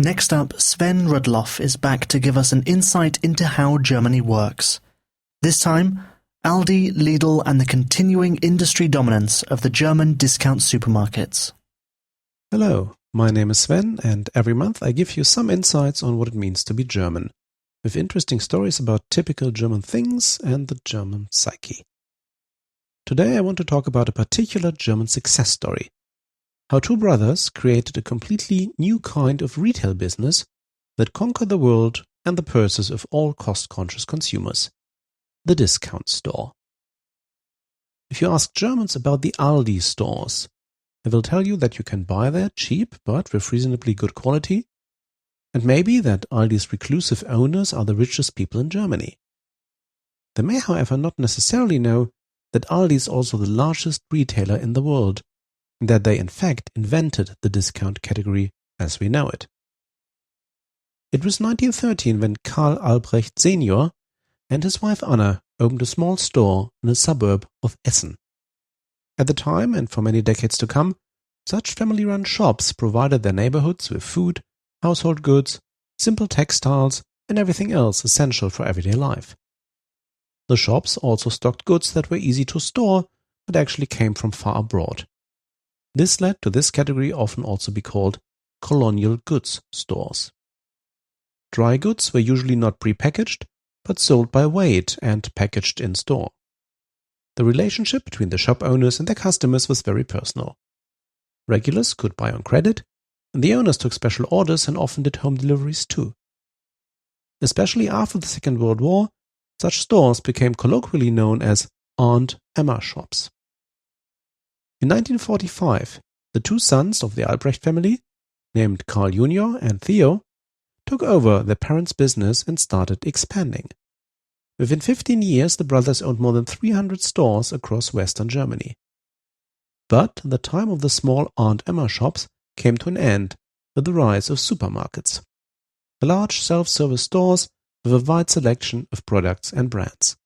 Next up, Sven Rudloff is back to give us an insight into how Germany works. This time, Aldi, Lidl and the continuing industry dominance of the German discount supermarkets. Hello, my name is Sven, and every month I give you some insights on what it means to be German, with interesting stories about typical German things and the German psyche. Today I want to talk about a particular German success story. How two brothers created a completely new kind of retail business that conquered the world and the purses of all cost-conscious consumers. The discount store. If you ask Germans about the Aldi stores, they will tell you that you can buy there cheap but with reasonably good quality, and maybe that Aldi's reclusive owners are the richest people in Germany. They may, however, not necessarily know that Aldi is also the largest retailer in the world, and that they in fact invented the discount category as we know it. It was 1913 when Karl Albrecht Senior and his wife Anna opened a small store in a suburb of Essen. At the time, and for many decades to come, such family-run shops provided their neighborhoods with food, household goods, simple textiles, and everything else essential for everyday life. The shops also stocked goods that were easy to store, but actually came from far abroad. This led to this category often also be called colonial goods stores. Dry goods were usually not pre-packaged, but sold by weight and packaged in store. The relationship between the shop owners and their customers was very personal. Regulars could buy on credit, and the owners took special orders and often did home deliveries too. Especially after the Second World War, such stores became colloquially known as Aunt Emma shops. In 1945, the two sons of the Albrecht family, named Karl Jr. and Theo, took over their parents' business and started expanding. Within 15 years, the brothers owned more than 300 stores across Western Germany. But the time of the small Aunt Emma shops came to an end with the rise of supermarkets. The large self-service stores with a wide selection of products and brands.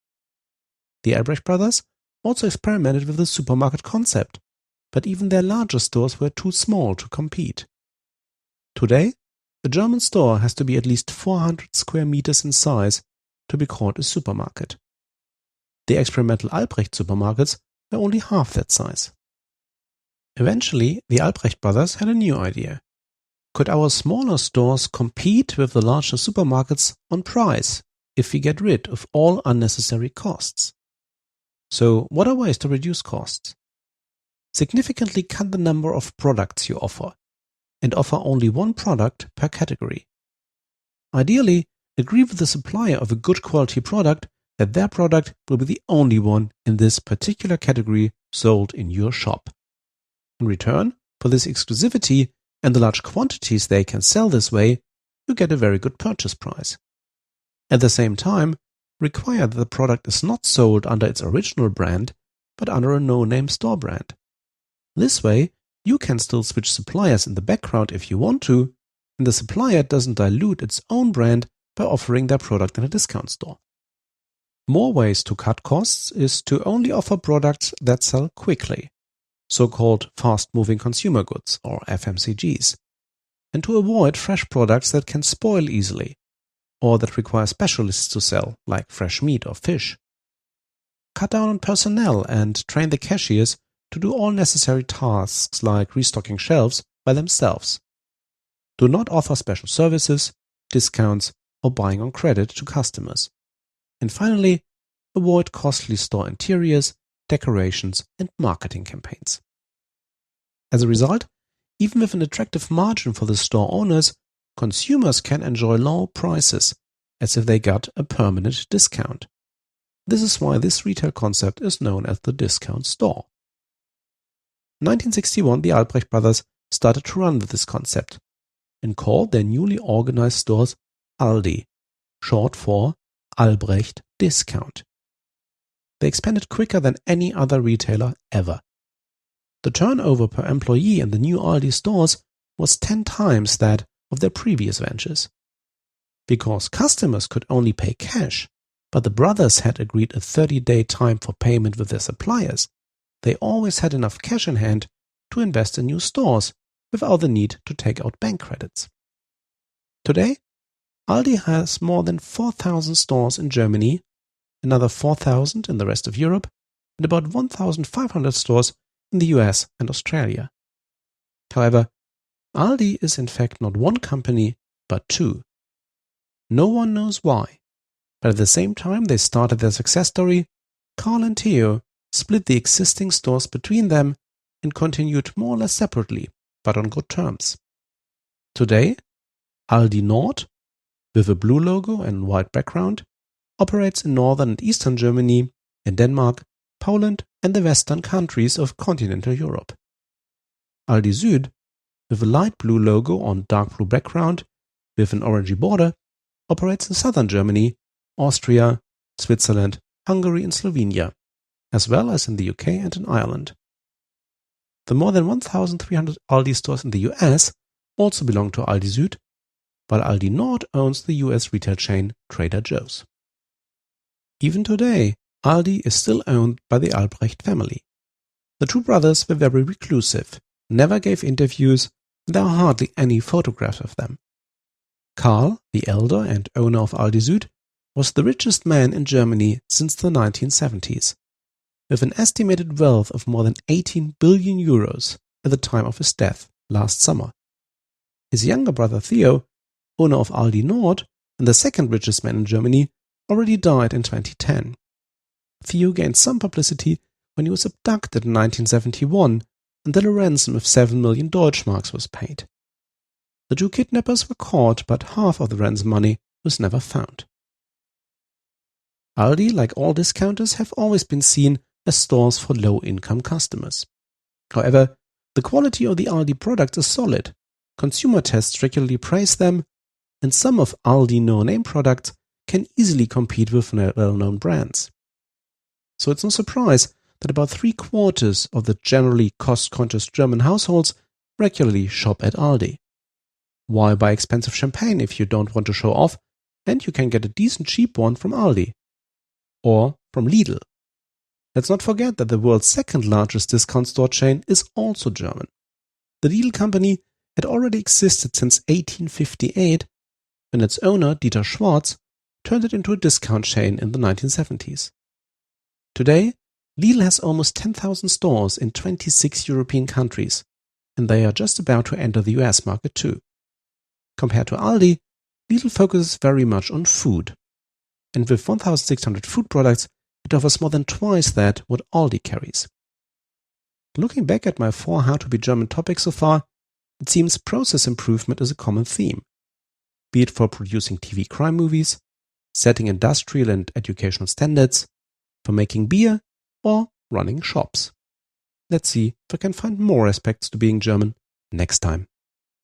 The Albrecht brothers also experimented with the supermarket concept, but even their larger stores were too small to compete. Today, a German store has to be at least 400 square meters in size to be called a supermarket. The experimental Albrecht supermarkets were only half that size. Eventually, the Albrecht brothers had a new idea. Could our smaller stores compete with the larger supermarkets on price if we get rid of all unnecessary costs? So, what are ways to reduce costs? Significantly cut the number of products you offer, and offer only one product per category. Ideally, agree with the supplier of a good quality product that their product will be the only one in this particular category sold in your shop. In return for this exclusivity and the large quantities they can sell this way, you get a very good purchase price. At the same time, require that the product is not sold under its original brand, but under a no-name store brand. This way, you can still switch suppliers in the background if you want to, and the supplier doesn't dilute its own brand by offering their product in a discount store. More ways to cut costs is to only offer products that sell quickly, so-called fast-moving consumer goods or FMCGs, and to avoid fresh products that can spoil easily, or that require specialists to sell, like fresh meat or fish. Cut down on personnel and train the cashiers to do all necessary tasks like restocking shelves by themselves. Do not offer special services, discounts, or buying on credit to customers. And finally, avoid costly store interiors, decorations, and marketing campaigns. As a result, even with an attractive margin for the store owners, consumers can enjoy low prices as if they got a permanent discount. This is why this retail concept is known as the discount store. In 1961, the Albrecht brothers started to run with this concept and called their newly organized stores Aldi, short for Albrecht Discount. They expanded quicker than any other retailer ever. The turnover per employee in the new Aldi stores was 10 times that of their previous ventures. Because customers could only pay cash, but the brothers had agreed a 30-day time for payment with their suppliers, they always had enough cash in hand to invest in new stores without the need to take out bank credits. Today, Aldi has more than 4,000 stores in Germany, another 4,000 in the rest of Europe, and about 1,500 stores in the US and Australia. However, Aldi is in fact not one company, but two. No one knows why, but at the same time they started their success story, Karl and Theo split the existing stores between them and continued more or less separately, but on good terms. Today, Aldi Nord, with a blue logo and white background, operates in northern and eastern Germany, in Denmark, Poland and the western countries of continental Europe. Aldi Süd, with a light blue logo on dark blue background with an orangey border, operates in southern Germany, Austria, Switzerland, Hungary and Slovenia, as well as in the UK and in Ireland. The more than 1,300 Aldi stores in the US also belong to Aldi Süd, while Aldi Nord owns the US retail chain Trader Joe's. Even today, Aldi is still owned by the Albrecht family. The two brothers were very reclusive, never gave interviews, and there are hardly any photographs of them. Karl, the elder and owner of Aldi Süd, was the richest man in Germany since the 1970s, with an estimated wealth of more than 18 billion euros at the time of his death last summer. His younger brother Theo, owner of Aldi Nord and the second richest man in Germany, already died in 2010. Theo gained some publicity when he was abducted in 1971 and then a ransom of 7 million Deutschmarks was paid. The two kidnappers were caught, but half of the ransom money was never found. Aldi, like all discounters, have always been seen as stores for low-income customers. However, the quality of the Aldi products is solid. Consumer tests regularly praise them, and some of Aldi no-name products can easily compete with well-known brands. So it's no surprise that about 3/4 of the generally cost-conscious German households regularly shop at Aldi. Why buy expensive champagne if you don't want to show off and you can get a decent cheap one from Aldi? Or from Lidl. Let's not forget that the world's second largest discount store chain is also German. The Lidl company had already existed since 1858 when its owner, Dieter Schwarz, turned it into a discount chain in the 1970s. Today, Lidl has almost 10,000 stores in 26 European countries, and they are just about to enter the US market too. Compared to Aldi, Lidl focuses very much on food. And with 1,600 food products, it offers more than twice that what Aldi carries. Looking back at my 4 How to Be German topics so far, it seems process improvement is a common theme. Be it for producing TV crime movies, setting industrial and educational standards, for making beer, or running shops. Let's see if I can find more aspects to being German next time.